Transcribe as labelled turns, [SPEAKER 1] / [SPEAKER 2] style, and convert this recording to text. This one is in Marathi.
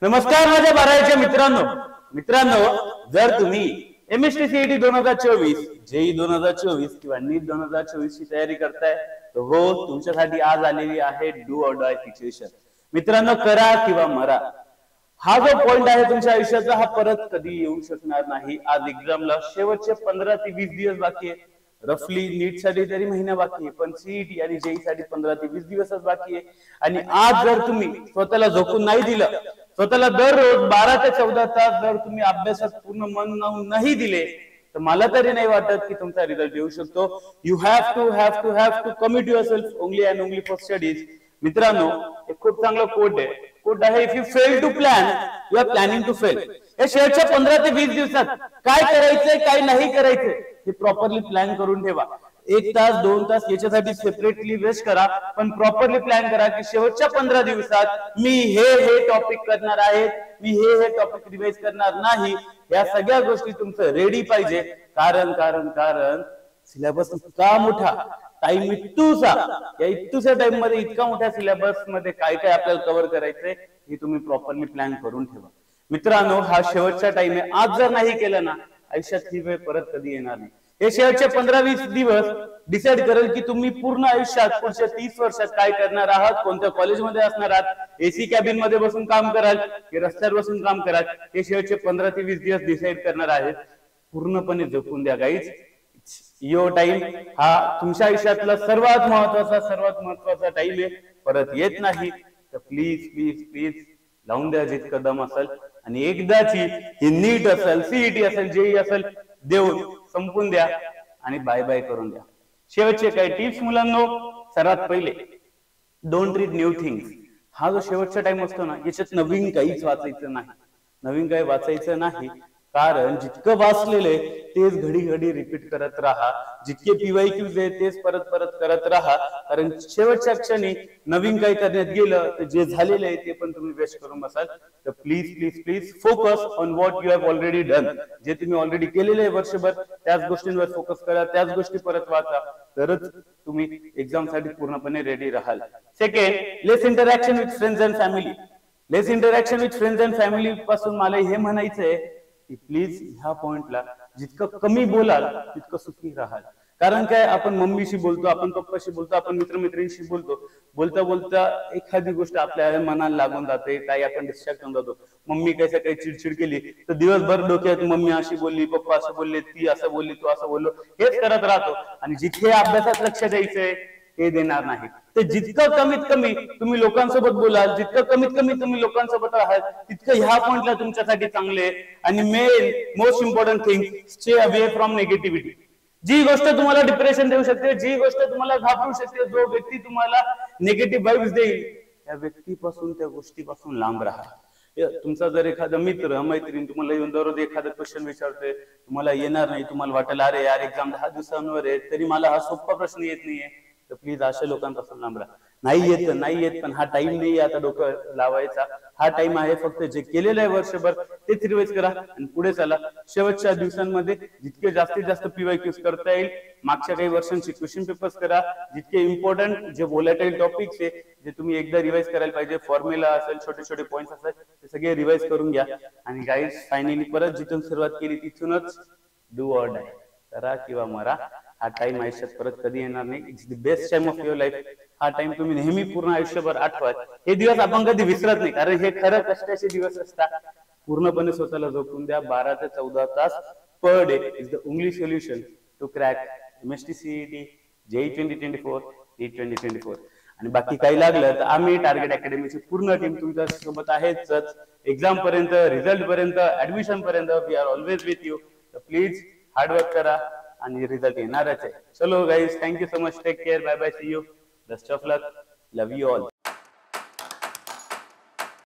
[SPEAKER 1] नमस्कार माझ्या बारावीच्या मित्रांनो जर तुम्ही एमएसटी सीईटी 2024 जेई 2024 किंवा नीट 2024 ची तयारी करताय तर हो तुमच्यासाठी आज आलेली आहे डू ऑर डाय सिच्युएशन। मित्रांनो करा किंवा मरा हा जो पॉइंट आहे तुमच्या आयुष्याचा हा परत कधी येऊ शकणार नाही। आज एक्झामला शेवटचे 15 ते 20 दिवस बाकी आहे। रफली नीट साठी तरी महिना बाकी आहे, पण सीईटी आणि जेई साठी 15 ते 20 दिवसच बाकी आहे। आणि आज जर तुम्ही स्वतःला झोकून नाही दिलं, स्वतःला दररोज 12 ते 14 तास जर तुम्ही अभ्यासात पूर्ण मन लावून नाही दिले तर मला तरी नाही वाटत की तुमचा रिझल्ट येऊ शकतो। You have to commit yourself only and only for studies. मित्रांनो एक खूप चांगला कोट आहे if you fail to plan you are planning to fail. या शेवटच्या 15 ते 20 दिवसात काय करायचंय काय नाही करायचंय हे प्रॉपरली प्लॅन करून ठेवा। 1 तास 2 तास याच्यासाठी सेपरेटली वेस्ट करा, पण प्रॉपरली प्लॅन करा की शेवटच्या 15 दिवसात मी हे टॉपिक करणार आहे, मी हे टॉपिक रिवाइज करणार नाही। या सगळ्या गोष्टी तुमचं रेडी पाहिजे, कारण सिलेबस इतका मोठा, टाइम इतुसा, या इतुसा टाइम मध्ये इतका मोठ्या सिलेबस मध्ये काय काय आपल्याला कव्हर करायचंय हे तुम्ही प्रॉपरली प्लॅन करून ठेवा। मित्रांनो हा शेवटचा टाइम आहे, आज जर नाही केलं ना आयुष्यात ही वेळ परत कधी येणार नाही। हे शेवटचे 15-20 दिवस डिसाइड करेल की तुम्ही पूर्ण आयुष्यात पुढच्या 30 वर्षात काय करणार आहात, कोणत्या कॉलेजमध्ये असणार आहात, एसी कॅबिन मध्ये बसून काम कराल की रस्त्यावर बसून काम कराल, हे शेवटचे 15 ते 20 दिवस डिसाइड करणार आहेत। पूर्णपणे जपून द्या गाईज। योर टाइम हा तुमच्या आयुष्यातला सर्वात महत्वाचा टाइम आहे, परत येत नाही। तर प्लीज लावून द्या जितकं दम असेल आणि एकदाची ही नीट असेल, सीईटी असेल, जेई असेल देऊन संपून द्या आणि बाय बाय करून द्या। शेवटचे काही टिप्स मुलांनो, सर्वात पहिले डोंट रीड न्यू थिंग्स। हा जो शेवटचा टाइम असतो ना याच्यात नवीन काहीच वाचायचं नाही, नवीन काही वाचायचं नाही, कारण जितकं वाचलेलं आहे तेच घडी रिपीट करत राहा। जितके पीवायक्यूज आहे तेच परत करत राहा, कारण शेवटच्या क्षणी नवीन काही करण्यात गेलं तर जे झालेलं आहे ते पण तुम्ही वेस्ट करून बसाल। तर please focus on what you have already done. जे तुम्ही ऑलरेडी केलेलं आहे वर्षभर त्याच गोष्टींवर फोकस करा, त्याच गोष्टी परत वाचा, तरच तुम्ही एक्झाम साठी पूर्णपणे रेडी राहाल। Second, less interaction with friends and family. Less interaction with friends and family पासून मला हे म्हणायचंय की प्लीज ह्या पॉइंटला जितकं कमी बोलाल तितकं सुखी राहाल। कारण काय, आपण मम्मीशी बोलतो, आपण पप्पाशी बोलतो, आपण मित्रमैत्रिणींशी बोलता एखादी गोष्ट आपल्या मनाला लागून जाते, काही आपण डिस्ट्रॅक्ट होऊन जातो। मम्मी काही सकाळी चिडचिड केली तर दिवसभर डोक्यात मम्मी अशी बोलली, पप्पा असं बोलले, ती असं बोलली, तू असं बोललो, हेच करत राहतो आणि जिथे अभ्यासात लक्ष द्यायचंय हे देणार नाही। तर जितकं कमीत कमी तुम्ही लोकांसोबत बोलाल, जितकं कमीत कमी तुम्ही लोकांसोबत राहाल तितकं ह्या पॉइंटला तुमच्यासाठी चांगले। आणि main most important thing, stay away from negativity. जी गोष्ट तुम्हाला डिप्रेशन देऊ शकते, जी गोष्ट तुम्हाला घाबरू शकते, जो व्यक्ती तुम्हाला निगेटिव्ह वाइब्स देईल त्या व्यक्तीपासून, त्या गोष्टीपासून लांब राहा। तुमचा जर एखादा मित्र मैत्रीण तुम्हाला येऊन दररोज एखादा क्वेश्चन विचारतोय, तुम्हाला येणार नाही, तुम्हाला वाटेल अरे यार एक्झाम 10 दिवसांवर आहे तरी मला हा सोपा प्रश्न येत नाहीये, तर प्लीज अशा लोकांपासून लांब राहा। नाही येत पण हा टाइम नाही आता डोकं लावायचा, हा टाइम आहे फक्त जे केलेलं आहे वर्षभर तेच रिवाइज करा आणि पुढे चला। शेवटच्या दिवसांमध्ये जितके जास्तीत जास्त पीवायक्यूज करता येईल, मागच्या काही वर्षांची क्वेश्चन पेपर्स करा, जितके इम्पॉर्टंट जे व्होलॅटाईल टॉपिक्स आहे जे तुम्ही एकदा रिवाइज करायला पाहिजे, फॉर्म्युला असेल, छोटे पॉइंट्स असेल, ते सगळे रिवाइज करून घ्या। आणि गाईज फायनली परत जिथून सुरुवात केली तिथूनच डू ऑर डाय, करा किंवा मरा। हा टाइम आयुष्यात परत कधी येणार नाही। It's the best time of your life. हा टाइम तुम्ही नेहमी पूर्ण आयुष्यभर आठवा। हे दिवस आपण कधी विसरत नाही, कारण हे खरं कष्टाचे दिवस असतात। पूर्णपणे स्वतःला झोपून द्या। 12 ते 14 तास per day is the only solution to crack MST CET, JEE 2024, NEET 2024। आणि बाकी काही लागलं तर आम्ही टार्गेट अकॅडमीची पूर्ण टीम तुमच्या सोबत आहेच। एक्झाम पर्यंत, रिझल्ट पर्यंत, ऍडमिशन पर्यंत we are always with you. तर प्लीज हार्डवर्क करा आणि रिझल्ट येणारच आहे। चलो guys, thank you so much, take care, bye bye, see you, best of luck, love you all.